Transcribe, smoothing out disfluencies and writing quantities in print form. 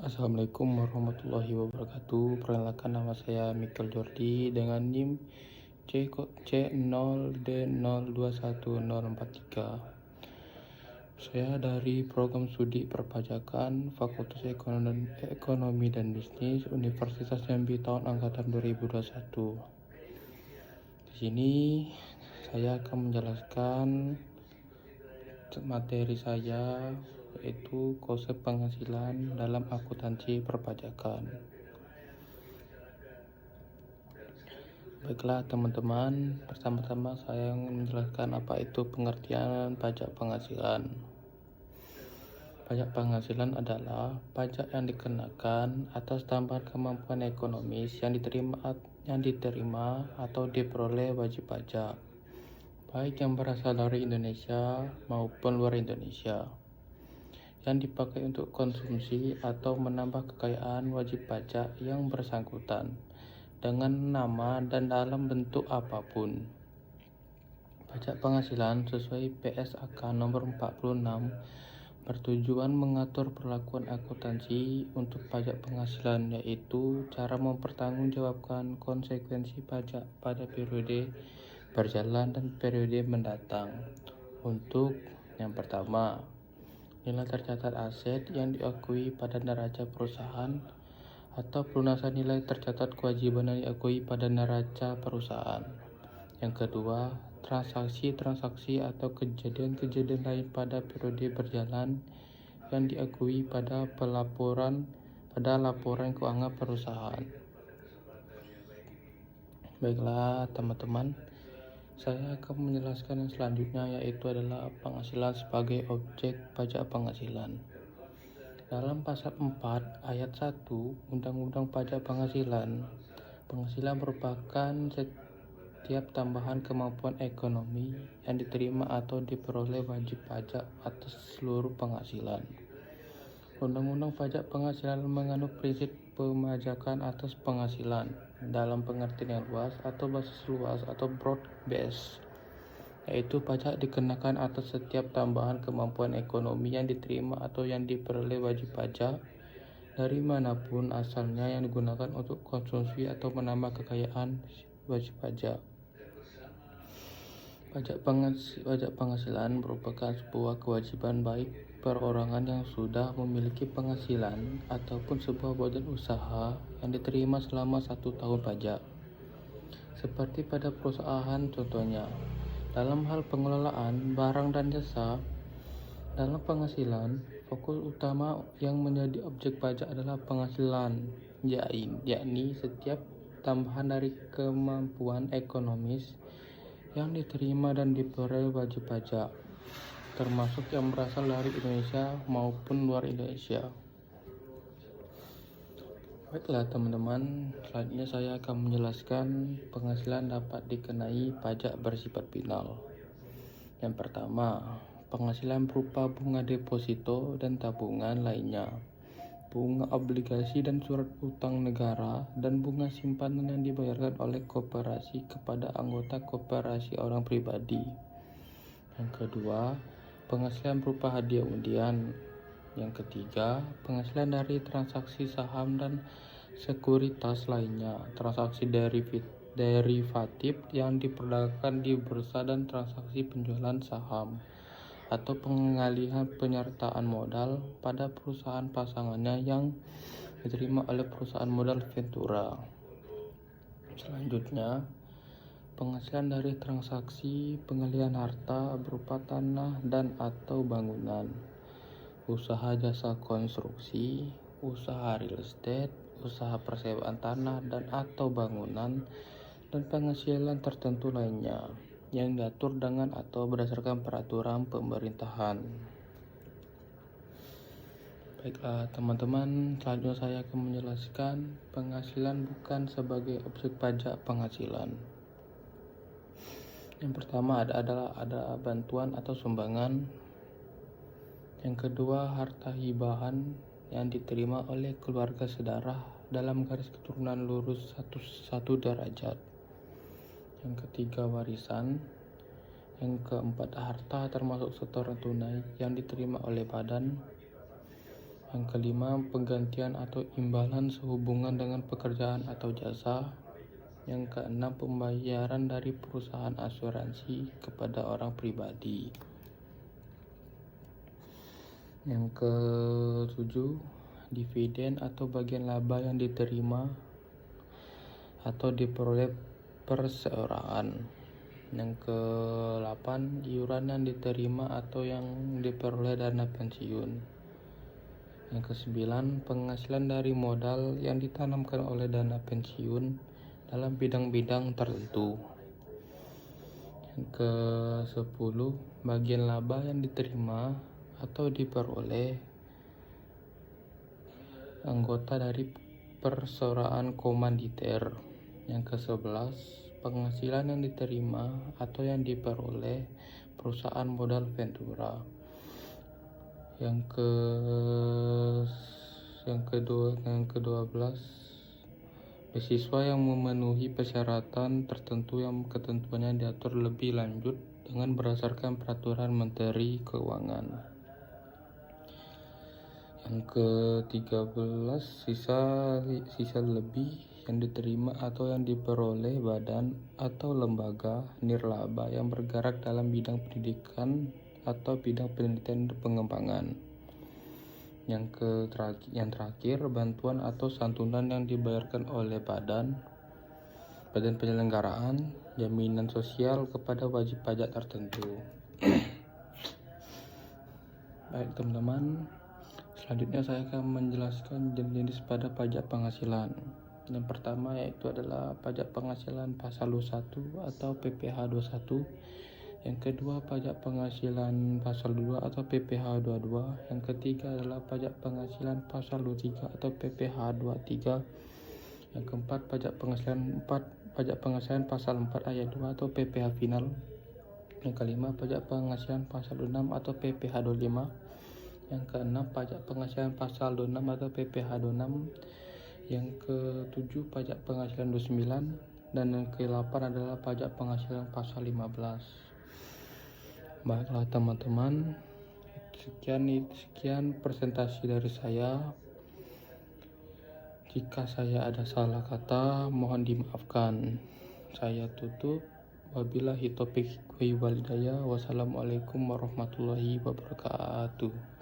Assalamualaikum warahmatullahi wabarakatuh. Perkenalkan, nama saya Michael Jordi dengan NIM C0D021043. Saya dari program studi perpajakan Fakultas Ekonomi dan Bisnis Universitas Jambi tahun angkatan 2021. Di sini saya akan menjelaskan materi saya, yaitu konsep penghasilan dalam akuntansi perpajakan. Baiklah teman-teman, pertama-tama saya menjelaskan apa itu pengertian pajak penghasilan. Pajak penghasilan adalah pajak yang dikenakan atas tambahan kemampuan ekonomis yang diterima atau diperoleh wajib pajak, baik yang berasal dari Indonesia maupun luar Indonesia, yang dipakai untuk konsumsi atau menambah kekayaan wajib pajak yang bersangkutan dengan nama dan dalam bentuk apapun. Pajak penghasilan sesuai PSAK nomor 46 bertujuan mengatur perlakuan akuntansi untuk pajak penghasilan, yaitu cara mempertanggungjawabkan konsekuensi pajak pada periode berjalan dan periode mendatang. Untuk yang pertama, nilai tercatat aset yang diakui pada neraca perusahaan atau pelunasan nilai tercatat kewajiban yang diakui pada neraca perusahaan. Yang kedua, transaksi atau kejadian-kejadian lain pada periode berjalan yang diakui pada laporan keuangan perusahaan. Baiklah teman-teman, saya akan menjelaskan yang selanjutnya, yaitu adalah penghasilan sebagai objek pajak penghasilan. Dalam pasal 4 ayat 1 Undang-Undang Pajak Penghasilan merupakan setiap tambahan kemampuan ekonomi yang diterima atau diperoleh wajib pajak atas seluruh penghasilan. Undang-Undang Pajak Penghasilan menganut prinsip pemajakan atas penghasilan dalam pengertian yang luas atau basis luas atau broad base, yaitu pajak dikenakan atas setiap tambahan kemampuan ekonomi yang diterima atau yang diperoleh wajib pajak dari manapun asalnya yang digunakan untuk konsumsi atau menambah kekayaan wajib pajak. Pajak penghasilan merupakan sebuah kewajiban baik perorangan yang sudah memiliki penghasilan ataupun sebuah badan usaha yang diterima selama 1 tahun pajak. Seperti pada perusahaan contohnya, dalam hal pengelolaan barang dan jasa, dalam penghasilan, fokus utama yang menjadi objek pajak adalah penghasilan, yakni setiap tambahan dari kemampuan ekonomis yang diterima dan diperoleh wajib pajak, termasuk yang berasal dari Indonesia maupun luar Indonesia. Baiklah teman-teman, selanjutnya saya akan menjelaskan penghasilan dapat dikenai pajak bersifat final. Yang pertama, penghasilan berupa bunga deposito dan tabungan lainnya, bunga obligasi dan surat utang negara, dan bunga simpanan yang dibayarkan oleh koperasi kepada anggota koperasi orang pribadi. Yang kedua, penghasilan berupa hadiah undian. Yang ketiga, penghasilan dari transaksi saham dan sekuritas lainnya, transaksi derivatif yang diperdagangkan di bursa, dan transaksi penjualan saham atau pengalihan penyertaan modal pada perusahaan pasangannya yang diterima oleh perusahaan modal Ventura. Selanjutnya, penghasilan dari transaksi pengalihan harta berupa tanah dan atau bangunan, usaha jasa konstruksi, usaha real estate, usaha persewaan tanah dan atau bangunan, dan penghasilan tertentu lainnya yang diatur dengan atau berdasarkan peraturan pemerintahan. Baiklah teman-teman, selanjutnya saya akan menjelaskan penghasilan bukan sebagai objek pajak penghasilan. Yang pertama ada bantuan atau sumbangan. Yang kedua, harta hibahan yang diterima oleh keluarga sedarah dalam garis keturunan lurus satu derajat. Yang ketiga, warisan. Yang keempat, harta termasuk setoran tunai yang diterima oleh badan. Yang kelima, penggantian atau imbalan sehubungan dengan pekerjaan atau jasa. Yang keenam, pembayaran dari perusahaan asuransi kepada orang pribadi. Yang ketujuh, dividen atau bagian laba yang diterima atau diperoleh perseorangan. Yang ke-8, iuran yang diterima atau yang diperoleh dana pensiun. Yang ke-9, penghasilan dari modal yang ditanamkan oleh dana pensiun dalam bidang-bidang tertentu. Yang ke-10, bagian laba yang diterima atau diperoleh anggota dari perseroan komanditer. Yang ke-11, penghasilan yang diterima atau yang diperoleh perusahaan modal ventura. Yang ke-12, beasiswa yang memenuhi persyaratan tertentu yang ketentuannya diatur lebih lanjut dengan berdasarkan peraturan Menteri Keuangan. Yang ke-13, sisa lebih yang diterima atau yang diperoleh badan atau lembaga nirlaba yang bergerak dalam bidang pendidikan atau bidang penelitian dan pengembangan. Yang terakhir, bantuan atau santunan yang dibayarkan oleh badan penyelenggaraan jaminan sosial kepada wajib pajak tertentu. Baik teman-teman, selanjutnya saya akan menjelaskan jenis-jenis pada pajak penghasilan. Yang pertama yaitu adalah pajak penghasilan pasal 21 atau PPh 21. Yang kedua, pajak penghasilan pasal 2 atau PPh 22. Yang ketiga adalah pajak penghasilan pasal 23 atau PPh 23. Yang keempat, pajak penghasilan pasal 4 ayat 2 atau PPh final. Yang kelima, pajak penghasilan pasal 26 atau PPh 25. Yang keenam, pajak penghasilan pasal 26 atau PPh 26. Yang ketujuh, pajak penghasilan 29. Dan yang ke-8 adalah pajak penghasilan pasal 15. Baiklah teman-teman, sekian presentasi dari saya. Jika saya ada salah kata, mohon dimaafkan. Saya tutup. Wabillahi taufiq wal hidayah. Wassalamualaikum warahmatullahi wabarakatuh.